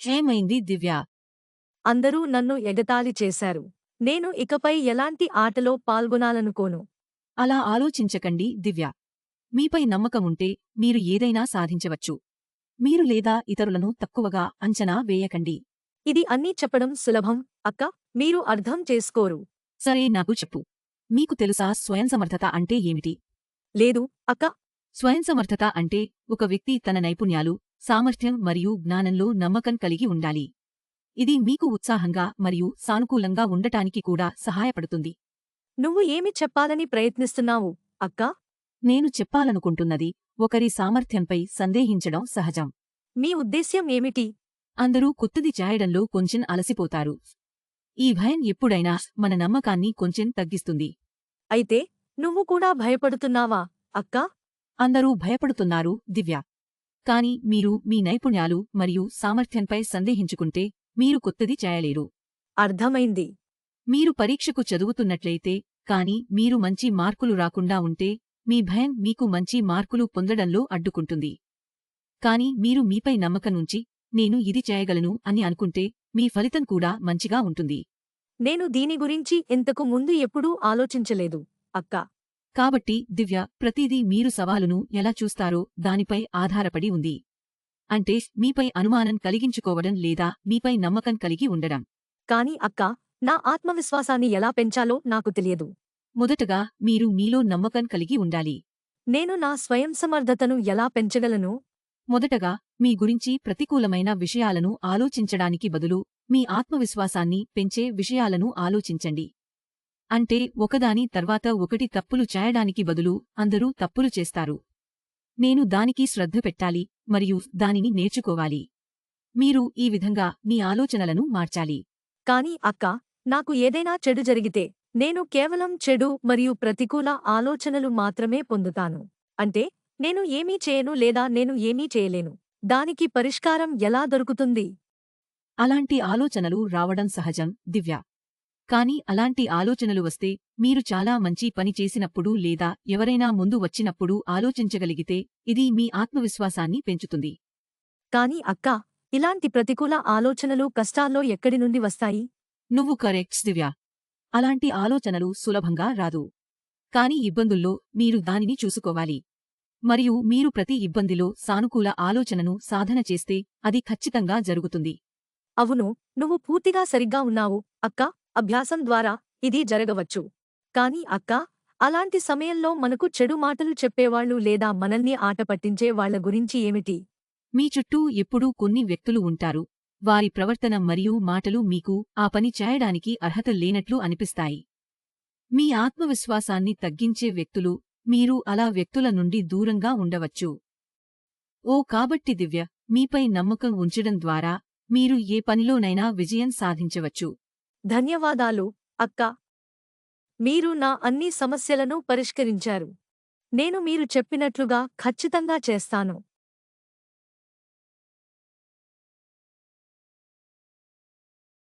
ఏమైంది దివ్య? అందరూ నన్ను ఎగతాళి చేశారు. నేను ఇకపై ఎలాంటి ఆటలో పాల్గొనాలనుకోను. అలా ఆలోచించకండి దివ్య. మీపై నమ్మకముంటే మీరు ఏదైనా సాధించవచ్చు. మీరు లేదా ఇతరులను తక్కువగా అంచనా వేయకండి. ఇది అన్నీ చెప్పడం సులభం, అక్కా. మీరు అర్థం చేసుకోరు. సరే నాకు చెప్పు. మీకు తెలుసా స్వయంసమర్థత అంటే ఏమిటి? లేదు, అక్కా. స్వయంసమర్థత అంటే ఒక వ్యక్తి తన నైపుణ్యాలు, సామర్థ్యం మరియు జ్ఞానంలో నమ్మకం కలిగి ఉండాలి. ఇది మీకు ఉత్సాహంగా మరియు సానుకూలంగా ఉండటానికి కూడా సహాయపడుతుంది. నువ్వు ఏమి చెప్పాలని ప్రయత్నిస్తున్నావు, అక్కా? నేను చెప్పాలనుకుంటున్నది, ఒకరి సామర్థ్యంపై సందేహించడం సహజం. మీ ఉద్దేశ్యం ఏమిటి? అందరూ కొత్తది చేయడంలో కొంచెం అలసిపోతారు. ఈ భయం ఎప్పుడైనా మన నమ్మకాన్ని కొంచెం తగ్గిస్తుంది. అయితే నువ్వు కూడా భయపడుతున్నావా, అక్కా? అందరూ భయపడుతున్నారు దివ్య. కాని మీరు మీ నైపుణ్యాలు మరియు సామర్థ్యంపై సందేహించుకుంటే మీరు కొత్తది చేయలేరు. అర్థమైంది. మీరు పరీక్షకు చదువుతున్నట్లయితే కాని మీరు మంచి మార్కులు రాకుండా ఉంటే మీ భయం మీకు మంచి మార్కులు పొందడంలో అడ్డుకుంటుంది. కాని మీరు మీపై నమ్మకనుంచి నేను ఇది చేయగలను అని అనుకుంటే మీ ఫలితం కూడా మంచిగా ఉంటుంది. నేను దీని గురించి ఇంతకు ముందు ఎప్పుడూ ఆలోచించలేదు, అక్కా. కాబట్టి దివ్య, ప్రతిదీ మీరు సవాలును ఎలా చూస్తారో దానిపై ఆధారపడి ఉంది. అంటే మీపై అనుమానం కలిగించుకోవడం లేదా మీపై నమ్మకం కలిగి ఉండడం. కాని అక్కా, నా ఆత్మవిశ్వాసాన్ని ఎలా పెంచాలో నాకు తెలియదు. మొదటగా మీరు మీలో నమ్మకం కలిగి ఉండాలి. నేను నా స్వయం సమర్థతను ఎలా పెంచగలను? మొదటగా మీ గురించి ప్రతికూలమైన విషయాలను ఆలోచించడానికి బదులు మీ ఆత్మవిశ్వాసాన్ని పెంచే విషయాలను ఆలోచించండి. అంటే ఒకదాని తర్వాత ఒకటి తప్పులు చేయడానికి బదులు అందరూ తప్పులు చేస్తారు. నేను దానికి శ్రద్ధ పెట్టాలి మరియు దానిని నేర్చుకోవాలి. మీరు ఈ విధంగా మీ ఆలోచనలను మార్చాలి. కాని అక్కా, నాకు ఏదైనా చెడు జరిగితే నేను కేవలం చెడు మరియు ప్రతికూల ఆలోచనలు మాత్రమే పొందుతాను. అంటే నేను ఏమీ చేయను లేదా నేను ఏమీ చేయలేను. దానికి పరిష్కారం ఎలా దొరుకుతుంది? అలాంటి ఆలోచనలు రావడం సహజం దివ్య. కాని అలాంటి ఆలోచనలు వస్తే మీరు చాలా మంచి పని చేసినప్పుడు లేదా ఎవరైనా ముందు వచ్చినప్పుడు ఆలోచించగలిగితే ఇది మీ ఆత్మవిశ్వాసాన్ని పెంచుతుంది. కాని అక్కా, ఇలాంటి ప్రతికూల ఆలోచనలు కష్టాల్లో ఎక్కడి నుండి వస్తాయి? నువ్వు కరెక్ట్స్ దివ్య. అలాంటి ఆలోచనలు సులభంగా రాదు. కాని ఇబ్బందుల్లో మీరు దానిని చూసుకోవాలి. మరియు మీరు ప్రతి ఇబ్బందిలో సానుకూల ఆలోచనను సాధన చేస్తే అది ఖచ్చితంగా జరుగుతుంది. అవును, నువ్వు పూర్తిగా సరిగ్గా ఉన్నావు, అక్కా. అభ్యాసం ద్వారా ఇది జరగవచ్చు. కాని అక్కా, అలాంటి సమయంలో మనకు చెడు మాటలు చెప్పేవాళ్లు లేదా మనల్ని ఆట పట్టించే వాళ్ల గురించి ఏమిటి? మీ చుట్టూ ఎప్పుడూ కొన్ని వ్యక్తులు ఉంటారు. వారి ప్రవర్తన మరియు మాటలు మీకు ఆ పని చేయడానికి అర్హత లేనట్లు అనిపిస్తాయి. మీ ఆత్మవిశ్వాసాన్ని తగ్గించే వ్యక్తులు, మీరు అలా వ్యక్తుల నుండి దూరంగా ఉండవచ్చు. కాబట్టి దివ్య, మీపై నమ్మకం ఉంచడం ద్వారా మీరు ఏ పనిలోనైనా విజయం సాధించవచ్చు. ధన్యవాదాలు, అక్కా. మీరు నా అన్ని సమస్యలను పరిష్కరించారు. నేను మీరు చెప్పినట్లుగా ఖచ్చితంగా చేస్తాను.